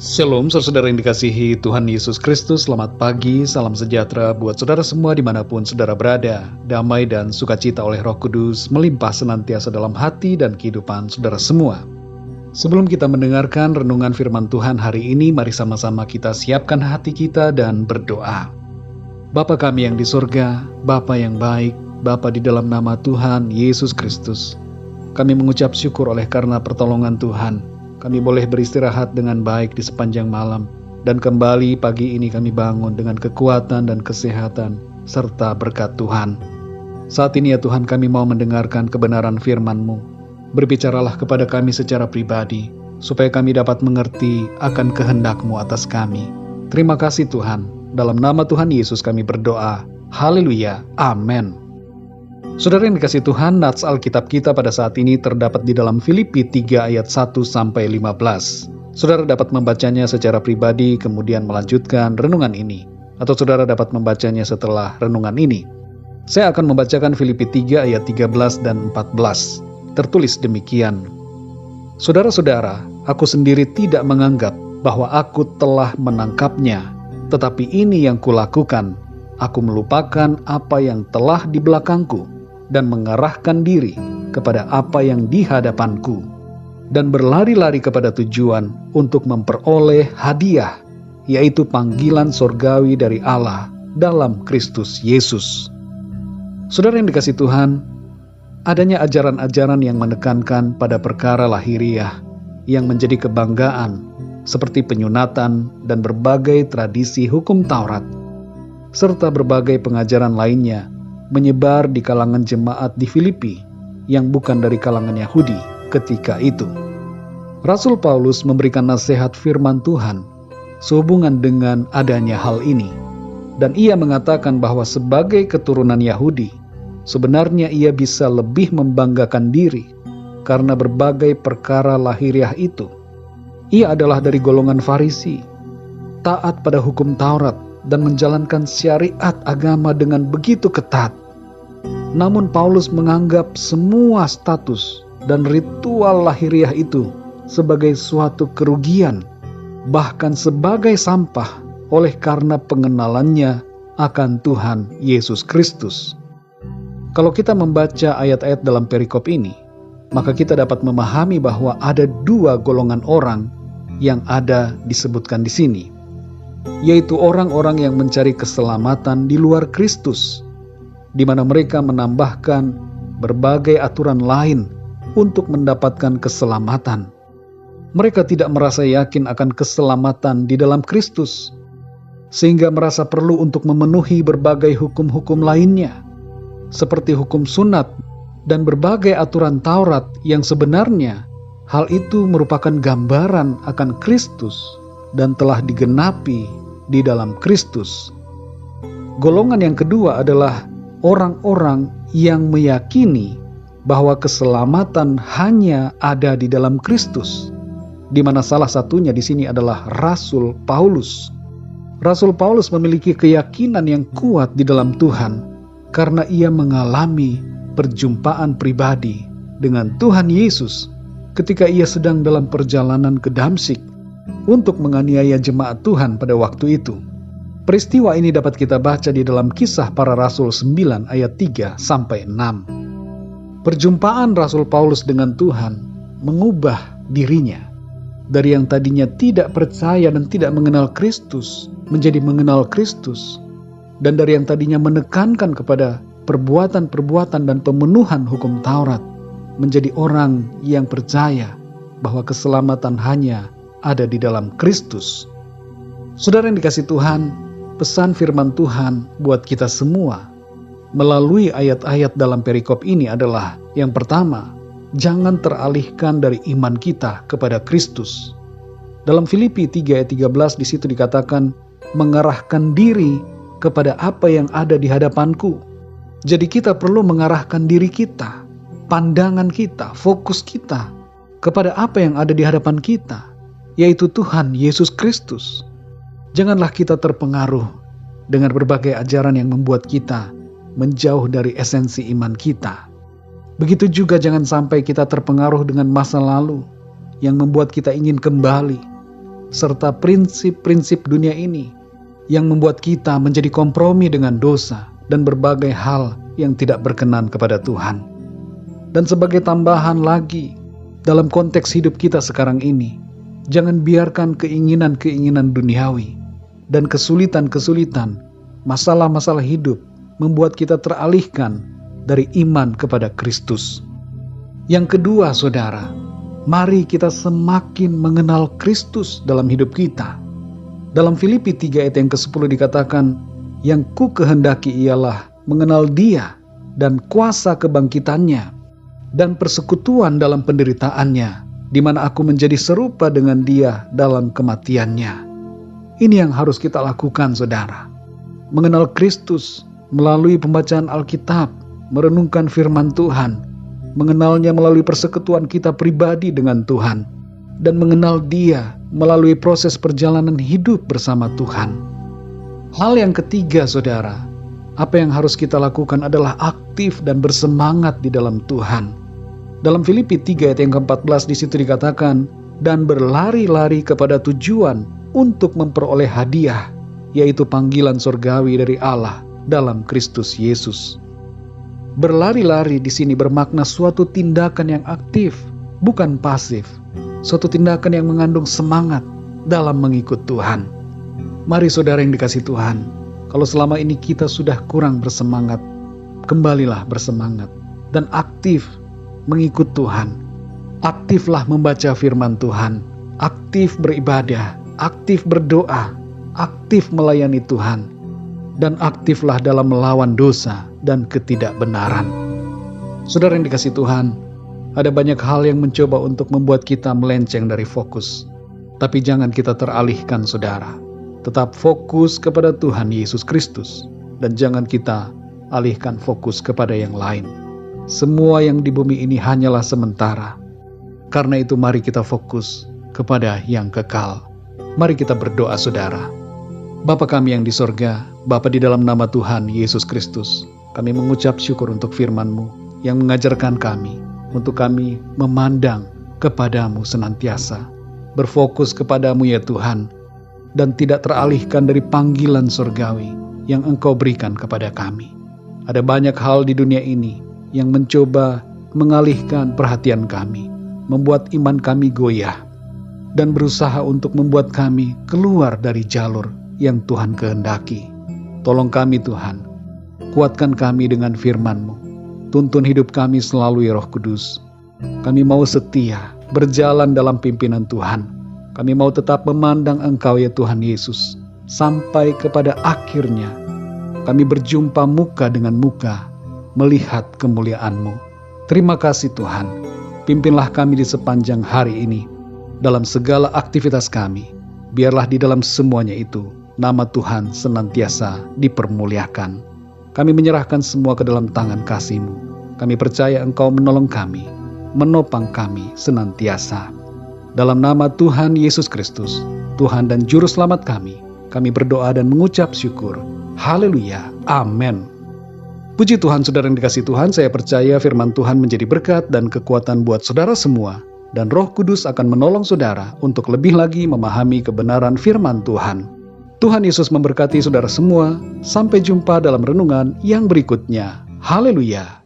Shalom, saudara yang dikasihi Tuhan Yesus Kristus. Selamat pagi, salam sejahtera buat saudara semua dimanapun saudara berada. Damai dan sukacita oleh Roh Kudus melimpah senantiasa dalam hati dan kehidupan saudara semua. Sebelum kita mendengarkan renungan firman Tuhan hari ini, mari sama-sama kita siapkan hati kita dan berdoa. Bapa kami yang di surga, Bapa yang baik, Bapa di dalam nama Tuhan Yesus Kristus, kami mengucap syukur oleh karena pertolongan Tuhan. Kami boleh beristirahat dengan baik di sepanjang malam, dan kembali pagi ini kami bangun dengan kekuatan dan kesehatan, serta berkat Tuhan. Saat ini ya Tuhan, kami mau mendengarkan kebenaran firman-Mu. Berbicaralah kepada kami secara pribadi, supaya kami dapat mengerti akan kehendak-Mu atas kami. Terima kasih Tuhan, dalam nama Tuhan Yesus kami berdoa. Haleluya, amin. Saudara yang dikasihi Tuhan, nats Alkitab kita pada saat ini terdapat di dalam Filipi 3 ayat 1-15. Saudara dapat membacanya secara pribadi kemudian melanjutkan renungan ini, atau saudara dapat membacanya setelah renungan ini. Saya akan membacakan Filipi 3 ayat 13 dan 14. Tertulis demikian. Saudara-saudara, aku sendiri tidak menganggap bahwa aku telah menangkapnya, tetapi ini yang kulakukan, aku melupakan apa yang telah di belakangku, dan mengarahkan diri kepada apa yang di hadapanku, dan berlari-lari kepada tujuan untuk memperoleh hadiah, yaitu panggilan sorgawi dari Allah dalam Kristus Yesus. Saudara yang dikasihi Tuhan, adanya ajaran-ajaran yang menekankan pada perkara lahiriah yang menjadi kebanggaan, seperti penyunatan dan berbagai tradisi hukum Taurat, serta berbagai pengajaran lainnya, menyebar di kalangan jemaat di Filipi yang bukan dari kalangan Yahudi ketika itu. Rasul Paulus memberikan nasihat firman Tuhan sehubungan dengan adanya hal ini, dan ia mengatakan bahwa sebagai keturunan Yahudi, sebenarnya ia bisa lebih membanggakan diri karena berbagai perkara lahiriah itu. Ia adalah dari golongan Farisi, taat pada hukum Taurat, dan menjalankan syariat agama dengan begitu ketat. Namun Paulus menganggap semua status dan ritual lahiriah itu sebagai suatu kerugian, bahkan sebagai sampah oleh karena pengenalannya akan Tuhan Yesus Kristus. Kalau kita membaca ayat-ayat dalam perikop ini, maka kita dapat memahami bahwa ada dua golongan orang yang ada disebutkan di sini, yaitu orang-orang yang mencari keselamatan di luar Kristus, di mana mereka menambahkan berbagai aturan lain untuk mendapatkan keselamatan. Mereka tidak merasa yakin akan keselamatan di dalam Kristus, sehingga merasa perlu untuk memenuhi berbagai hukum-hukum lainnya, seperti hukum sunat dan berbagai aturan Taurat yang sebenarnya hal itu merupakan gambaran akan Kristus dan telah digenapi di dalam Kristus. Golongan yang kedua adalah orang-orang yang meyakini bahwa keselamatan hanya ada di dalam Kristus, di mana salah satunya di sini adalah Rasul Paulus. Rasul Paulus memiliki keyakinan yang kuat di dalam Tuhan karena ia mengalami perjumpaan pribadi dengan Tuhan Yesus ketika ia sedang dalam perjalanan ke Damsyik untuk menganiaya jemaat Tuhan pada waktu itu. Peristiwa ini dapat kita baca di dalam Kisah Para Rasul 9 ayat 3-6. Perjumpaan Rasul Paulus dengan Tuhan mengubah dirinya dari yang tadinya tidak percaya dan tidak mengenal Kristus menjadi mengenal Kristus, dan dari yang tadinya menekankan kepada perbuatan-perbuatan dan pemenuhan hukum Taurat menjadi orang yang percaya bahwa keselamatan hanya ada di dalam Kristus. Saudara yang dikasihi Tuhan, pesan firman Tuhan buat kita semua melalui ayat-ayat dalam perikop ini adalah, yang pertama, jangan teralihkan dari iman kita kepada Kristus. Dalam Filipi 3 ayat 13 di situ dikatakan, mengarahkan diri kepada apa yang ada di hadapanku. Jadi kita perlu mengarahkan diri kita, pandangan kita, fokus kita kepada apa yang ada di hadapan kita, yaitu Tuhan Yesus Kristus. Janganlah kita terpengaruh dengan berbagai ajaran yang membuat kita menjauh dari esensi iman kita. Begitu juga jangan sampai kita terpengaruh dengan masa lalu yang membuat kita ingin kembali serta prinsip-prinsip dunia ini yang membuat kita menjadi kompromi dengan dosa dan berbagai hal yang tidak berkenan kepada Tuhan. Dan sebagai tambahan lagi, dalam konteks hidup kita sekarang ini, jangan biarkan keinginan-keinginan duniawi dan kesulitan-kesulitan, masalah-masalah hidup membuat kita teralihkan dari iman kepada Kristus. Yang kedua, saudara, mari kita semakin mengenal Kristus dalam hidup kita. Dalam Filipi 3 ayat yang ke-10 dikatakan, yang ku kehendaki ialah mengenal Dia dan kuasa kebangkitannya dan persekutuan dalam penderitaannya, di mana aku menjadi serupa dengan Dia dalam kematiannya. Ini yang harus kita lakukan, saudara. Mengenal Kristus melalui pembacaan Alkitab, merenungkan firman Tuhan, mengenalnya melalui persekutuan kita pribadi dengan Tuhan, dan mengenal Dia melalui proses perjalanan hidup bersama Tuhan. Hal yang ketiga, saudara, apa yang harus kita lakukan adalah aktif dan bersemangat di dalam Tuhan. Dalam Filipi 3 ayat yang ke-14 di situ dikatakan, dan berlari-lari kepada tujuan untuk memperoleh hadiah, yaitu panggilan surgawi dari Allah dalam Kristus Yesus. Berlari-lari di sini bermakna suatu tindakan yang aktif, bukan pasif. Suatu tindakan yang mengandung semangat dalam mengikut Tuhan. Mari saudara yang dikasihi Tuhan, kalau selama ini kita sudah kurang bersemangat, kembalilah bersemangat dan aktif mengikut Tuhan. Aktiflah membaca firman Tuhan, aktif beribadah, aktif berdoa, aktif melayani Tuhan, dan aktiflah dalam melawan dosa dan ketidakbenaran. Saudara yang dikasihi Tuhan, ada banyak hal yang mencoba untuk membuat kita melenceng dari fokus. Tapi jangan kita teralihkan, saudara. Tetap fokus kepada Tuhan Yesus Kristus. Dan jangan kita alihkan fokus kepada yang lain. Semua yang di bumi ini hanyalah sementara. Karena itu mari kita fokus kepada yang kekal. Mari kita berdoa, saudara. Bapa kami yang di sorga, Bapa di dalam nama Tuhan Yesus Kristus, kami mengucap syukur untuk firman-Mu yang mengajarkan kami untuk kami memandang kepadamu senantiasa, berfokus kepadamu ya Tuhan, dan tidak teralihkan dari panggilan surgawi yang Engkau berikan kepada kami. Ada banyak hal di dunia ini yang mencoba mengalihkan perhatian kami, membuat iman kami goyah, dan berusaha untuk membuat kami keluar dari jalur yang Tuhan kehendaki. Tolong kami Tuhan, kuatkan kami dengan firman-Mu. Tuntun hidup kami selalu ya Roh Kudus. Kami mau setia, berjalan dalam pimpinan Tuhan. Kami mau tetap memandang Engkau ya Tuhan Yesus, sampai kepada akhirnya kami berjumpa muka dengan muka, melihat kemuliaan-Mu. Terima kasih Tuhan, pimpinlah kami di sepanjang hari ini, dalam segala aktivitas kami. Biarlah di dalam semuanya itu, nama Tuhan senantiasa dipermuliakan. Kami menyerahkan semua ke dalam tangan kasih-Mu. Kami percaya Engkau menolong kami, menopang kami senantiasa. Dalam nama Tuhan Yesus Kristus, Tuhan dan Juru Selamat kami berdoa dan mengucap syukur. Haleluya, amin. Puji Tuhan, saudara yang dikasihi Tuhan, saya percaya firman Tuhan menjadi berkat dan kekuatan buat saudara semua. Dan Roh Kudus akan menolong saudara untuk lebih lagi memahami kebenaran firman Tuhan. Tuhan Yesus memberkati saudara semua. Sampai jumpa dalam renungan yang berikutnya. Haleluya.